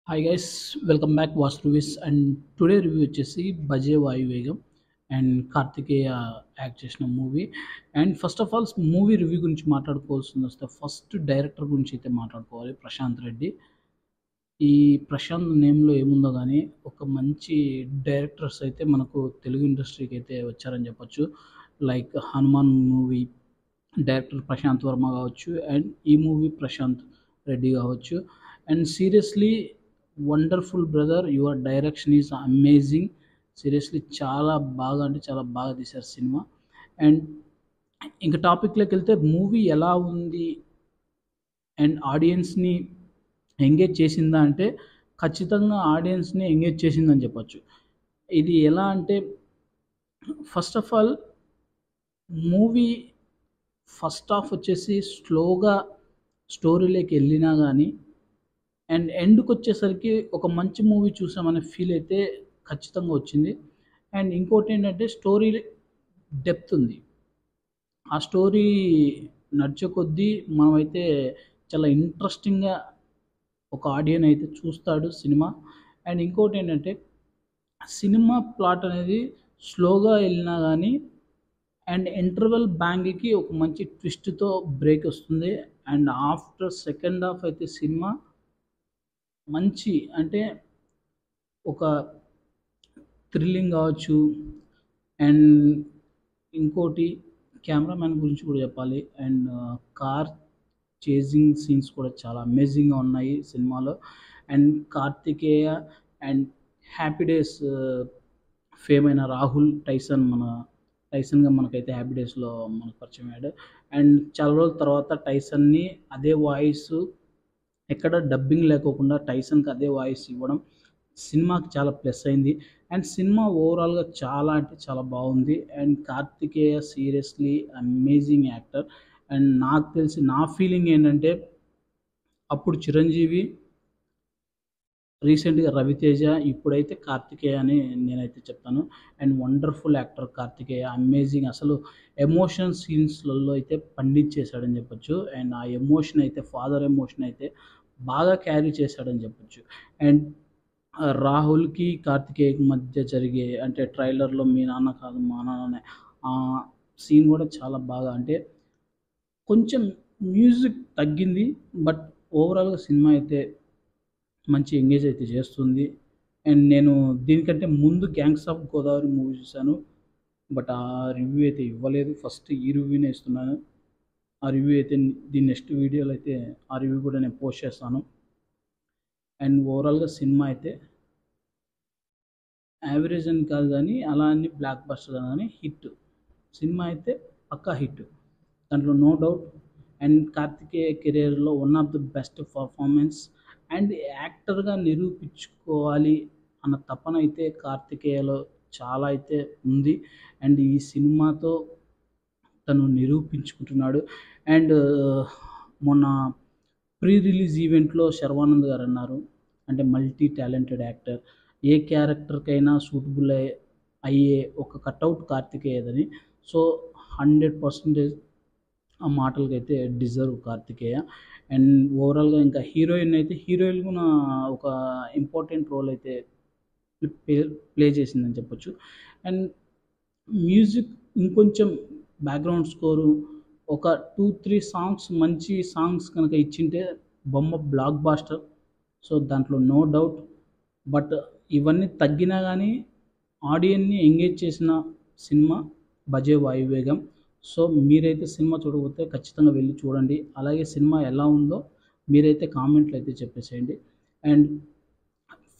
Hi guys, welcome back was reviews. And today review వచ్చేసి బజే వాయువేగం and Karthikeya act చేసిన movie. And first of all movie review గురించి మాట్లాడుకోవాల్సింది వస్తే first director గురించి అయితే మాట్లాడుకోవాలి. ప్రశాంత్ రెడ్డి. ఈ ప్రశాంత్ నేమ్లో ఏముందో కానీ ఒక మంచి డైరెక్టర్స్ అయితే మనకు తెలుగు ఇండస్ట్రీకి అయితే వచ్చారని చెప్పొచ్చు. Like Hanuman movie director Prashanth Varma కావచ్చు, అండ్ ఈ మూవీ ప్రశాంత్ రెడ్డి కావచ్చు. And seriously wonderful brother, your direction is amazing. Seriously చాలా బాగా అంటే చాలా బాగా తీశారు సినిమా. అండ్ ఇంకా టాపిక్లోకి వెళ్తే మూవీ ఎలా ఉంది అండ్ ఆడియన్స్ని ఎంగేజ్ చేసిందా అంటే ఖచ్చితంగా ఆడియన్స్ని ఎంగేజ్ చేసిందని చెప్పొచ్చు. ఇది ఎలా అంటే first of all movie first half వచ్చేసి స్లోగా స్టోరీలోకి వెళ్ళినా కానీ అండ్ ఎండ్కి వచ్చేసరికి ఒక మంచి మూవీ చూసామనే ఫీల్ అయితే ఖచ్చితంగా వచ్చింది. అండ్ ఇంకోటి ఏంటంటే స్టోరీ డెప్త్ ఉంది. ఆ స్టోరీ నడిచే కొద్దీ మనమైతే చాలా ఇంట్రెస్టింగ్గా ఒక ఆడియన్ అయితే చూస్తాడు సినిమా. అండ్ ఇంకోటి ఏంటంటే సినిమా ప్లాట్ అనేది స్లోగా వెళ్ళినా కానీ అండ్ ఇంటర్వెల్ బ్యాంగ్కి ఒక మంచి ట్విస్ట్తో బ్రేక్ వస్తుంది. అండ్ ఆఫ్టర్ సెకండ్ హాఫ్ అయితే సినిమా మంచి అంటే ఒక థ్రిల్లింగ్ కావచ్చు. అండ్ ఇంకోటి కెమెరామ్యాన్ గురించి కూడా చెప్పాలి. అండ్ కార్ చేజింగ్ సీన్స్ కూడా చాలా అమేజింగ్గా ఉన్నాయి సినిమాలో. And Karthikeya and happy days fame అయిన రాహుల్ టైసన్గా మనకైతే హ్యాపీ డేస్లో మనకు పరిచయం అయ్యాడు. అండ్ చాలా రోజుల తర్వాత టైసన్ని అదే వాయిస్, ఎక్కడ డబ్బింగ్ లేకోకుండా టైసన్కి అదే వాయిస్ ఇవ్వడం సినిమాకి చాలా ప్లస్ అయింది. అండ్ సినిమా ఓవరాల్గా చాలా అంటే చాలా బాగుంది. And Karthikeya seriously amazing actor. And నాకు తెలిసి నా ఫీలింగ్ ఏంటంటే అప్పుడు చిరంజీవి, రీసెంట్గా రవితేజ, ఇప్పుడైతే కార్తికేయ అని నేనైతే చెప్తాను. And wonderful actor Karthikeya, amazing. అసలు ఎమోషన్ సీన్స్లలో అయితే పండించేశాడని చెప్పొచ్చు. అండ్ ఆ ఎమోషన్ అయితే ఫాదర్ ఎమోషన్ అయితే బాగా క్యారీ చేశాడని చెప్పొచ్చు. అండ్ రాహుల్కి కార్తికేయకి మధ్య జరిగే అంటే ట్రైలర్లో మీ నాన్న కాదు మా నాన్ననే ఆ సీన్ కూడా చాలా బాగా అంటే కొంచెం మ్యూజిక్ తగ్గింది. బట్ ఓవరాల్గా సినిమా అయితే మంచి ఎంగేజ్ అయితే చేస్తుంది. అండ్ నేను దీనికంటే ముందు గ్యాంగ్స్ ఆఫ్ గోదావరి మూవీ చూశాను. బట్ ఆ రివ్యూ అయితే ఇవ్వలేదు. ఫస్ట్ ఈ రివ్యూనే ఇస్తున్నాను. ఆ రివ్యూ అయితే దీని నెక్స్ట్ వీడియోలో అయితే ఆ రివ్యూ కూడా నేను పోస్ట్ చేస్తాను. అండ్ ఓవరాల్గా సినిమా అయితే యావరేజ్ అని కాదు కానీ అలా అని బ్లాక్ బస్టర్ కానీ హిట్ సినిమా అయితే పక్కా హిట్, దాంట్లో నో డౌట్. అండ్ కార్తికేయ కెరియర్లో one of the best performance. And యాక్టర్గా నిరూపించుకోవాలి అన్న తపన అయితే కార్తికేయలో చాలా అయితే ఉంది. అండ్ ఈ సినిమాతో తను నిరూపించుకుంటున్నాడు. అండ్ మొన్న ప్రీ రిలీజ్ ఈవెంట్లో శర్వానంద్ గారు అన్నారు, అంటే మల్టీ టాలెంటెడ్ యాక్టర్, ఏ క్యారెక్టర్కైనా సూటబుల్ అయ్యే ఒక కట్అవుట్ కార్తికేయదని. సో 100% ఆ మాటలకైతే డిజర్వ్ కార్తికేయ. అండ్ ఓవరాల్గా ఇంకా హీరోయిన్ కూడా ఒక ఇంపార్టెంట్ రోల్ అయితే ప్లే ప్లే చేసిందని చెప్పొచ్చు. అండ్ మ్యూజిక్ ఇంకొంచెం బ్యాక్గ్రౌండ్ స్కోరు ఒక 2-3 సాంగ్స్ మంచి సాంగ్స్ కనుక ఇచ్చింటే బొమ్మ బ్లాక్ బాస్టర్. సో దాంట్లో నో డౌట్. బట్ ఇవన్నీ తగ్గినా కానీ ఆడియన్ని ఎంగేజ్ చేసిన సినిమా బజే వాయువేగం. సో మీరైతే సినిమా చూడకపోతే ఖచ్చితంగా వెళ్ళి చూడండి. అలాగే సినిమా ఎలా ఉందో మీరైతే కామెంట్లు అయితే చెప్పేసేయండి. అండ్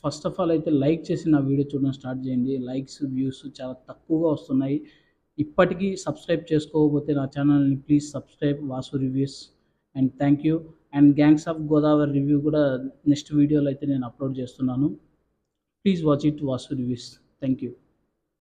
ఫస్ట్ ఆఫ్ ఆల్ అయితే లైక్ చేసి నా వీడియో చూడడం స్టార్ట్ చేయండి. లైక్స్ వ్యూస్ చాలా తక్కువగా వస్తున్నాయి. ఇప్పటికీ సబ్స్క్రైబ్ చేసుకోకపోతే నా ఛానల్ని please subscribe Vasu reviews. And thank you. And gangs of Godavari review కూడా నెక్స్ట్ వీడియోలో అయితే నేను అప్లోడ్ చేస్తున్నాను. Please watch it Vasu reviews. Thank you.